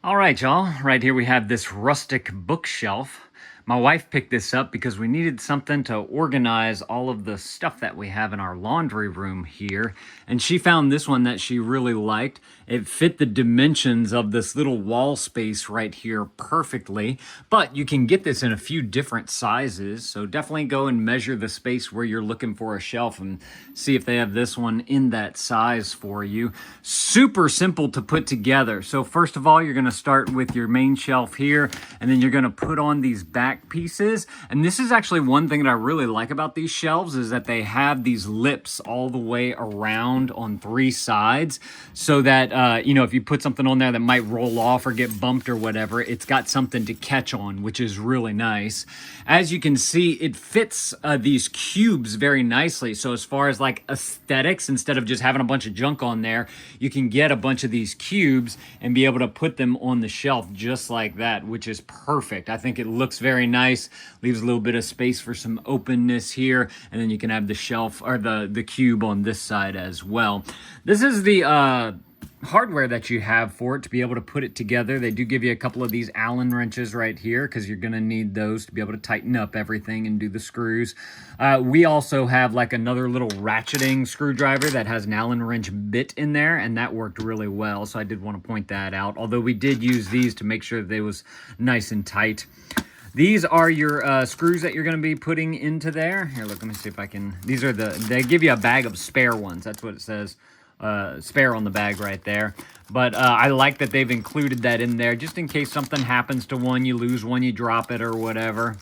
All right, y'all. Right here we have this rustic bookshelf. My wife picked this up because we needed something to organize all of the stuff that we have in our laundry room here. And she found this one that she really liked. It fit the dimensions of this little wall space right here perfectly. But you can get this in a few different sizes. So definitely go and measure the space where you're looking for a shelf and see if they have this one in that size for you. Super simple to put together. So first of all, you're going to start with your main shelf here, and then you're going to put on these back pieces. And this is actually one thing that I really like about these shelves is that they have these lips all the way around on three sides so that, if you put something on there that might roll off or get bumped or whatever, it's got something to catch on, which is really nice. As you can see, it fits these cubes very nicely. So as far as like aesthetics, instead of just having a bunch of junk on there, you can get a bunch of these cubes and be able to put them on the shelf just like that, which is perfect. I think it looks very nice, leaves a little bit of space for some openness here, and then you can have the shelf or the cube on this side as well. This is the hardware that you have for it to be able to put it together. They do give you a couple of these Allen wrenches right here because you're going to need those to be able to tighten up everything and do the screws. We also have like another little ratcheting screwdriver that has an Allen wrench bit in there, and that worked really well, so I did want to point that out, although we did use these to make sure that they was nice and tight. These are your screws that you're going to be putting into there. Here, look, let me see if I can... These are they give you a bag of spare ones. That's what it says. Spare on the bag right there. But I like that they've included that in there just in case something happens to one, you lose one, you drop it or whatever.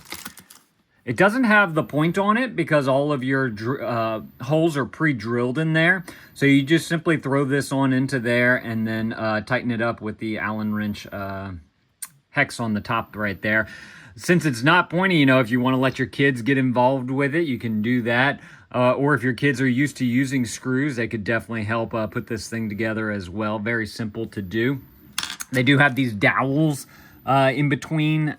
It doesn't have the point on it because all of your holes are pre-drilled in there. So you just simply throw this on into there and then tighten it up with the Allen wrench hex on the top right there. Since it's not pointy, if you want to let your kids get involved with it, you can do that. Or if your kids are used to using screws, they could definitely help put this thing together as well. Very simple to do. They do have these dowels in between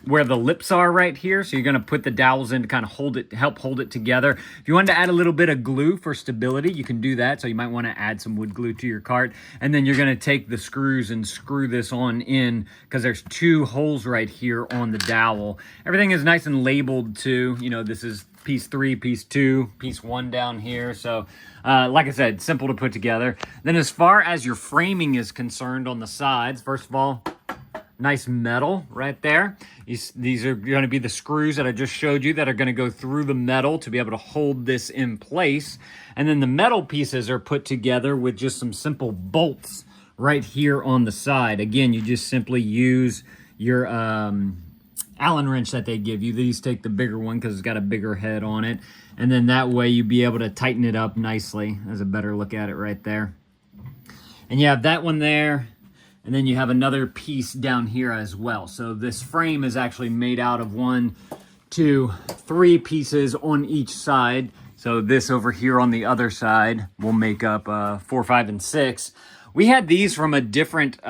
where the lips are right here. So you're going to put the dowels in to kind of help hold it together. If you wanted to add a little bit of glue for stability, you can do that. So you might want to add some wood glue to your cart. And then you're going to take the screws and screw this on in because there's two holes right here on the dowel. Everything is nice and labeled too. This is piece 3, piece 2, piece 1 down here. So like I said, simple to put together. Then as far as your framing is concerned on the sides, first of all, nice metal right there. These are going to be the screws that I just showed you that are going to go through the metal to be able to hold this in place. And then the metal pieces are put together with just some simple bolts right here on the side. Again, you just simply use your Allen wrench that they give you. These take the bigger one because it's got a bigger head on it. And then that way you'll be able to tighten it up nicely. There's a better look at it right there. And you have that one there. And then you have another piece down here as well. So this frame is actually made out of 1, 2, 3 pieces on each side. So this over here on the other side will make up 4, 5, and 6. We had these from a different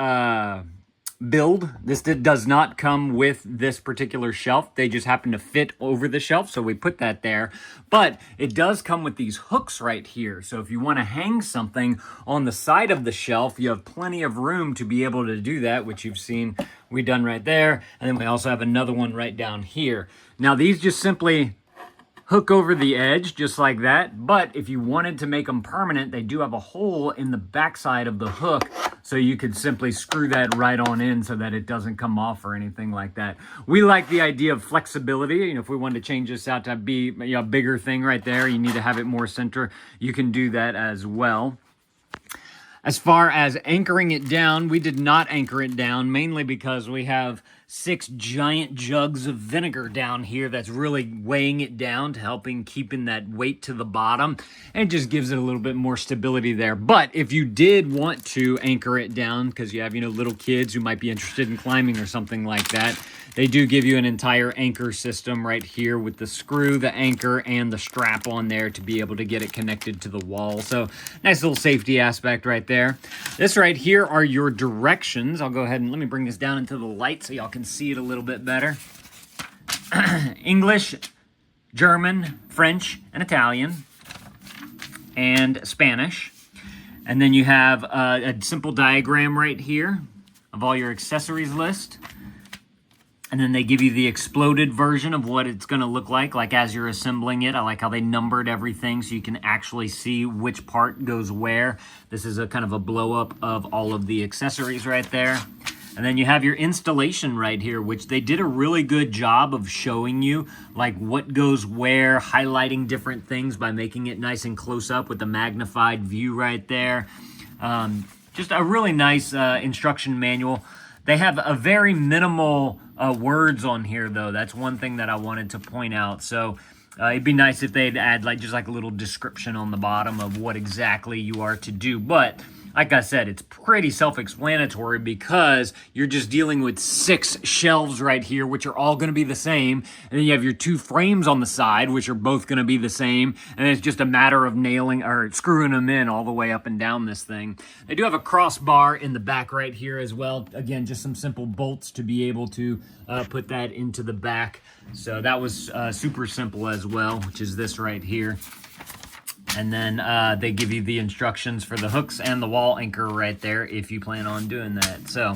build. This does not come with this particular shelf. They just happen to fit over the shelf, so we put that there. But it does come with these hooks right here. So if you want to hang something on the side of the shelf, you have plenty of room to be able to do that, which you've seen we done right there. And then we also have another one right down here. Now these just simply hook over the edge just like that. But if you wanted to make them permanent, they do have a hole in the backside of the hook. So you could simply screw that right on in so that it doesn't come off or anything like that. We like the idea of flexibility. If we wanted to change this out to be a bigger thing right there, you need to have it more center, you can do that as well. As far as anchoring it down, we did not anchor it down, mainly because we have 6 giant jugs of vinegar down here that's really weighing it down to helping keeping that weight to the bottom, and it just gives it a little bit more stability there. But if you did want to anchor it down because you have little kids who might be interested in climbing or something like that, they do give you an entire anchor system right here with the screw, the anchor, and the strap on there to be able to get it connected to the wall. So nice little safety aspect right there. This right here are your directions. I'll go ahead and let me bring this down into the light so y'all can see it a little bit better. English, German, French, and Italian, and Spanish. And then you have a simple diagram right here of all your accessories list. And then they give you the exploded version of what it's going to look like as you're assembling it. I like how they numbered everything so you can actually see which part goes where. This is a kind of a blow up of all of the accessories right there. And then you have your installation right here, which they did a really good job of showing you like what goes where, highlighting different things by making it nice and close up with the magnified view right there. Just a really nice instruction manual. They have a very minimal words on here, though. That's one thing that I wanted to point out. So it'd be nice if they'd add just like a little description on the bottom of what exactly you are to do. But like I said, it's pretty self-explanatory because you're just dealing with 6 shelves right here, which are all going to be the same. And then you have your 2 frames on the side, which are both going to be the same. And it's just a matter of nailing or screwing them in all the way up and down this thing. They do have a crossbar in the back right here as well. Again, just some simple bolts to be able to put that into the back. So that was super simple as well, which is this right here. And then they give you the instructions for the hooks and the wall anchor right there if you plan on doing that. So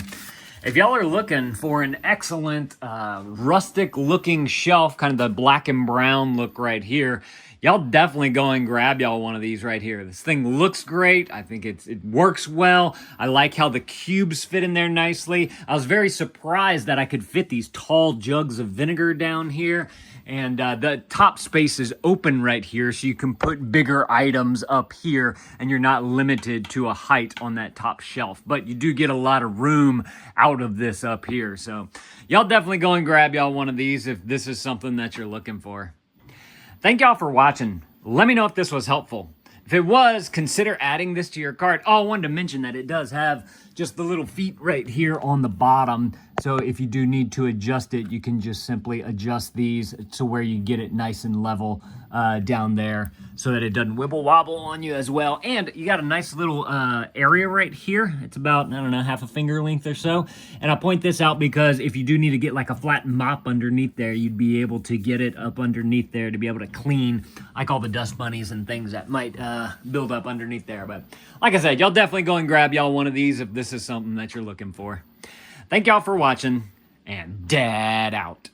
if y'all are looking for an excellent rustic looking shelf, kind of the black and brown look right here, y'all definitely go and grab y'all one of these right here. This thing looks great. I think it works well. I like how the cubes fit in there nicely. I was very surprised that I could fit these tall jugs of vinegar down here. And the top space is open right here, so you can put bigger items up here, and you're not limited to a height on that top shelf. But you do get a lot of room out of this up here. So y'all definitely go and grab y'all one of these if this is something that you're looking for. Thank y'all for watching. Let me know if this was helpful. If it was, consider adding this to your cart. Oh, I wanted to mention that it does have just the little feet right here on the bottom. So if you do need to adjust it, you can just simply adjust these to where you get it nice and level down there so that it doesn't wibble wobble on you as well. And you got a nice little area right here. It's about, I don't know, half a finger length or so. And I point this out because if you do need to get like a flat mop underneath there, you'd be able to get it up underneath there to be able to clean like all the dust bunnies and things that might build up underneath there. But like I said, y'all definitely go and grab y'all one of these if this is something that you're looking for. Thank y'all for watching, and Dad out.